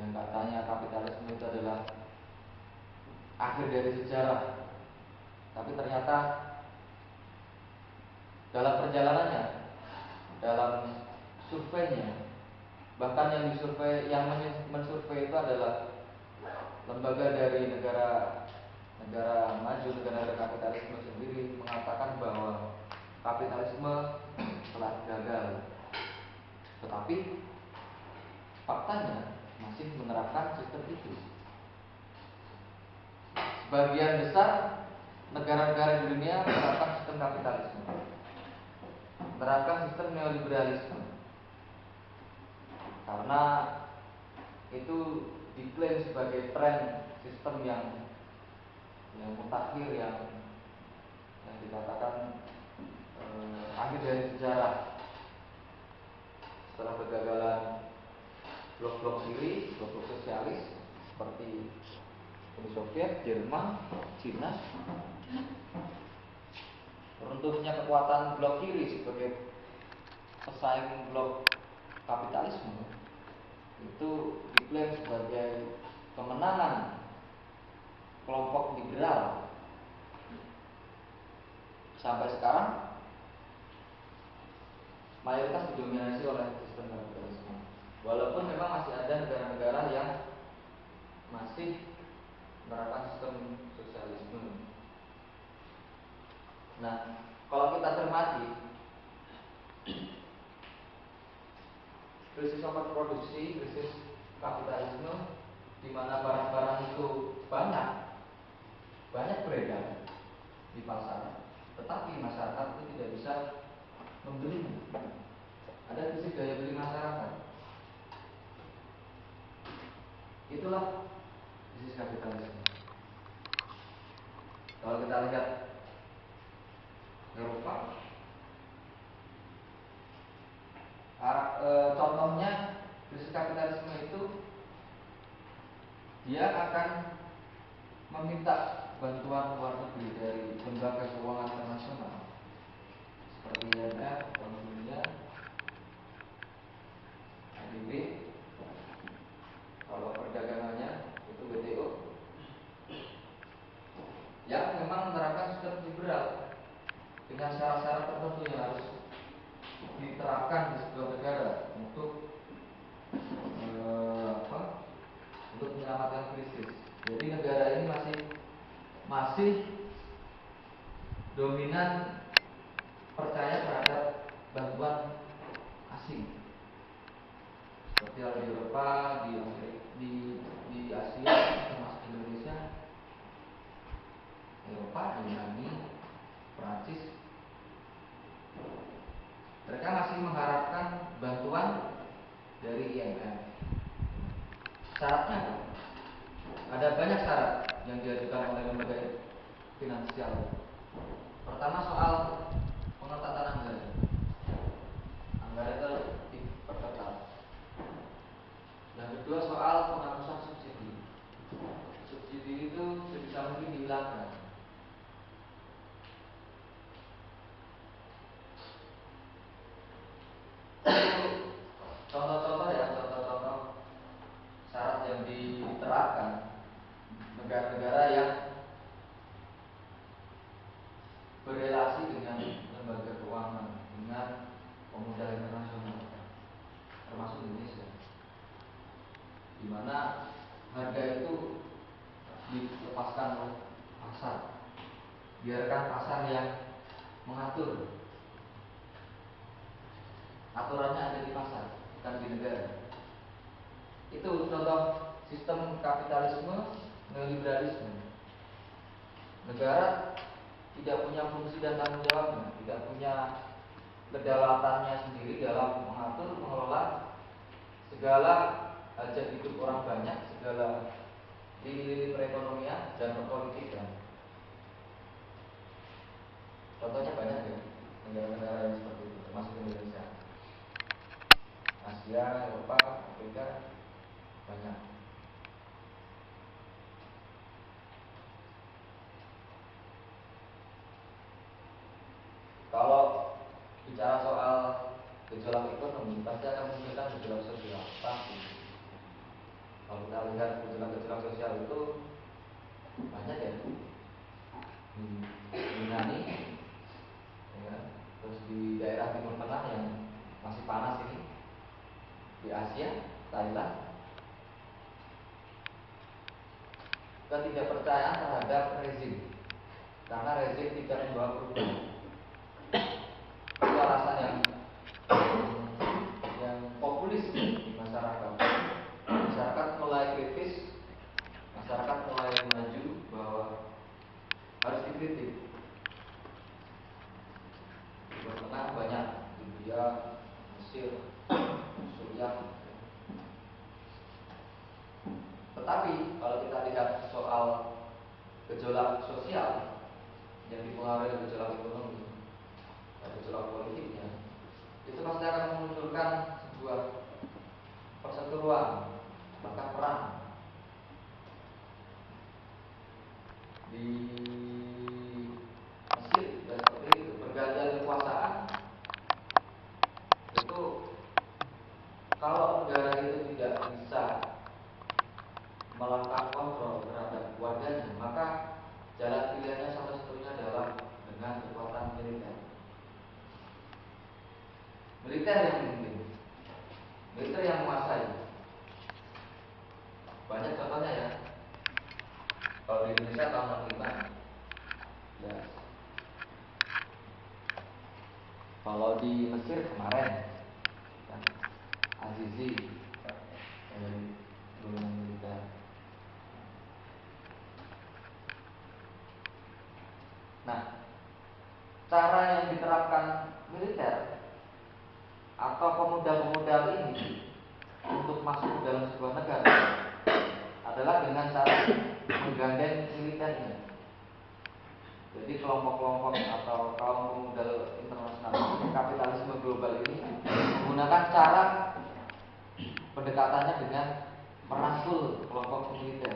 yang katanya kapitalisme itu adalah akhir dari sejarah, tapi ternyata dalam perjalanannya, dalam surveinya, bahkan yang disurvei, yang mensurvei itu adalah lembaga dari negara maju, negara kapitalisme sendiri, mengatakan bahwa kapitalisme telah gagal. Tetapi faktanya masih menerapkan sistem itu. Sebagian besar negara-negara di dunia menerapkan sistem kapitalisme, menerapkan sistem neoliberalisme, karena itu diklaim sebagai tren sistem yang mutakhir, yang dikatakan akhir dari sejarah. Setelah kegagalan blok-blok kiri, blok-blok sosialis seperti Uni Soviet, Jerman, Cina, runtuhnya kekuatan blok kiri sebagai pesaing blok kapitalisme, itu diklaim sebagai kemenangan kelompok liberal. Sampai sekarang mayoritas didominasi oleh sistem kapitalisme, walaupun memang masih ada negara-negara yang masih menerapkan sistem sosialisme. Nah, kalau kita cermati krisis overproduksi, krisis kapitalisme, di mana barang-barang itu banyak beredar di pasar, tetapi masyarakat itu tidak bisa membelinya. Ada krisis daya beli masyarakat. Itulah krisis kapitalisme. Kalau kita lihat Eropa, contohnya krisis kapitalisme itu, dia akan meminta bantuan luar negeri dari lembaga keuangan internasional seperti IMF, Bank Dunia, ADB. Kalau perdagangannya itu WTO, yang memang menerapkan sistem liberal dengan syarat-syarat tertentu yang harus diterapkan di sebuah negara untuk menyelamatkan krisis. Jadi negara ini masih dominan percaya terhadap bantuan asing, seperti di Eropa, di Asia, termasuk Indonesia, Eropa, Yunani, Prancis. Mereka masih mengharapkan bantuan dari IMF. Syaratnya ada banyak syarat yang diajukan oleh lembaga finansial. Pertama, soal pengetatan anggaran. Anggaran itu harus diperketat. Yang kedua, soal penghapusan subsidi. Subsidi itu sebisa mungkin dihilangkan. Contoh-contoh syarat yang diterapkan negara-negara yang berrelasi dengan lembaga keuangan, dengan pemuda internasional, termasuk Indonesia, di mana harga itu dilepaskan oleh pasar, biarkan pasar yang mengatur. Aturannya ada di pasar, bukan di negara. Itu contoh sistem kapitalisme neoliberalisme. Negara tidak punya fungsi dan tanggung jawabnya, tidak punya kedaulatannya sendiri dalam mengatur, mengelola segala hajat hidup orang banyak, segala lini-lini perekonomian dan perpolitikan. Contohnya banyak ya, negara-negara yang seperti itu, termasuk Indonesia, Asia, Eropa, Afrika, banyak. Kalau bicara soal gejolak ekonomi, pasti akan memunculkan gejolak sosial, pasti. Kalau lihat gejolak-gejolak sosial itu banyak ya, di Yunani, ya, terus di daerah Timur Tengah yang masih panas ini, di Asia, Thailand. Ketidakpercayaan terhadap rezim, karena rezim tidak membawa perubahan. Itu alasan yang populis di masyarakat. Masyarakat mulai kritis, masyarakat mulai maju bahwa harus dikritik. Timur Tengah banyak, India, Mesir, Suriah. Tetapi kalau kita lihat soal gejolak sosial yang dipengaruhi oleh gejolak ekonomi, gejolak politiknya, itu pasti akan memunculkan sebuah perseteruan, bahkan perang. Di Mesir dan seperti itu, pergantian kekuasaan itu, kalau negara itu tidak bisa melakukan kontrol terhadap warganya, maka jalan pilihannya satu-satunya adalah dengan kekuatan militer. Militer yang memimpin, militer yang menguasai. Banyak contohnya ya. Kalau di Indonesia tahun 65, ya. Kalau di Mesir kemarin, kan, Azizi dari golongan militer. Nah, cara yang diterapkan militer atau pemuda-pemuda ini untuk masuk ke dalam sebuah negara adalah dengan cara menggandeng militernya. Jadi kelompok-kelompok atau kaum pemuda internasional kapitalisme global ini menggunakan cara pendekatannya dengan merangkul kelompok militer.